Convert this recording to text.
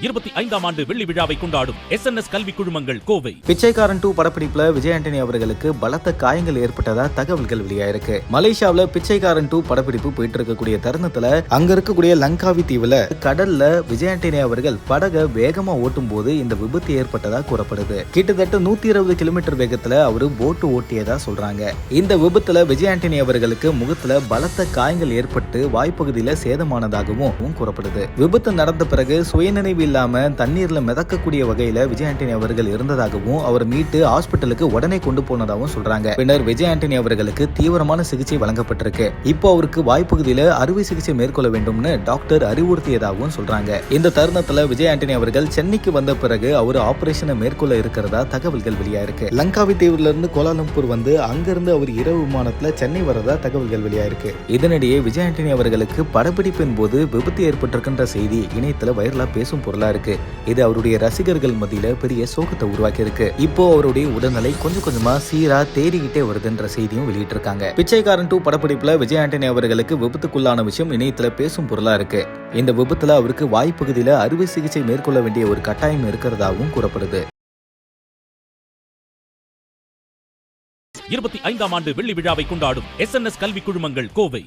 25ஆம் ஆண்டு வெள்ளி விழாவை கொண்டாடும் SNS கல்வி குழுமங்கள் கோவை. பிச்சைக்காரன் 2 படப்பிடிப்புல விஜய் ஆண்டனி அவர்களுக்கு பலத்த காயங்கள் ஏற்பட்டதா தகவல்கள் வெளியாயிருக்கு. மலேசியாவுல பிச்சைக்காரன் 2 படப்பிடிப்பு போயிட்டு இருக்கக்கூடிய தருணத்துல அங்க இருக்கக்கூடிய லங்காவி தீவுல கடல்ல விஜய் ஆண்டனி அவர்கள் படகை வேகமா ஓட்டும் போது இந்த விபத்து ஏற்பட்டதா கூறப்படுது. கிட்டத்தட்ட 120 கிலோமீட்டர் வேகத்துல அவரு போட்டு ஓட்டியதா சொல்றாங்க. இந்த விபத்துல விஜய் ஆண்டனி அவர்களுக்கு முகத்துல பலத்த காயங்கள் ஏற்பட்டு வாய்ப்பகுதியில சேதமானதாகவும் கூறப்படுது. விபத்து நடந்த பிறகு சுயநினைவு இல்லாம தண்ணீர்ல மிதக்கக்கூடிய வகையில விஜய் ஆண்டனி அவர்கள் இருந்ததாகவும் அவர் மீட்டு ஹாஸ்பிட்டலுக்கு உடனே கொண்டு போனதாகவும் சொல்றாங்க. பின்னர் விஜய் ஆண்டனி அவர்களுக்கு தீவிரமான சிகிச்சை வழங்கப்பட்டிருக்கு. இப்போ அவருக்கு வாய்ப்பகுதியில அறுவை சிகிச்சை மேற்கொள்ள வேண்டும்னு டாக்டர் அறிவுறுத்தியதாகவும் சொல்றாங்க. இந்த தருணத்துல விஜய் ஆண்டனி அவர்கள் சென்னைக்கு வந்த பிறகு அவர் ஆபரேஷனை மேற்கொள்ள இருக்கிறதா தகவல்கள் வெளியாயிருக்கு. லங்காவி தீவுல இருந்து கோலாலம்பூர் வந்து அங்கிருந்து அவர் இரவு விமானத்துல சென்னை வரதா தகவல்கள் வெளியாயிருக்கு. இதனிடையே விஜய் ஆண்டனி அவர்களுக்கு படப்பிடிப்பின் போது விபத்து ஏற்பட்டிருக்கின்ற செய்தி இணையத்துல வைரலா பேசும் பொருளா இருக்கு. இது அவருடைய ரசிகர்கள் மத்தியில பெரிய சோகத்தை உருவாக்கி இருக்கு. இப்போ அவருடைய உடல்நிலை கொஞ்சம் கொஞ்சமா சீரா தேறிக்கிட்டே வருதுன்ற செய்தியும் வெளியிட்டு இருக்காங்க. பிச்சைக்காரன் 2 படப்பிடிப்புல விஜய் ஆண்டனி அவர்களுக்கு விபத்துக்குள்ளான விஷயம் இணையத்துல பேசும் பொருளா இருக்கு. இந்த விபத்துல அவருக்கு வாய்ப்பகுதியில அறுவை சிகிச்சை மேற்கொள்ள வேண்டிய ஒரு கட்டாயம் இருக்கிறதாகவும் கூறப்படுது. 25ஆம் ஆண்டு வெள்ளி விழாவை கொண்டாடும் SNS கல்வி குழுமங்கள் கோவை.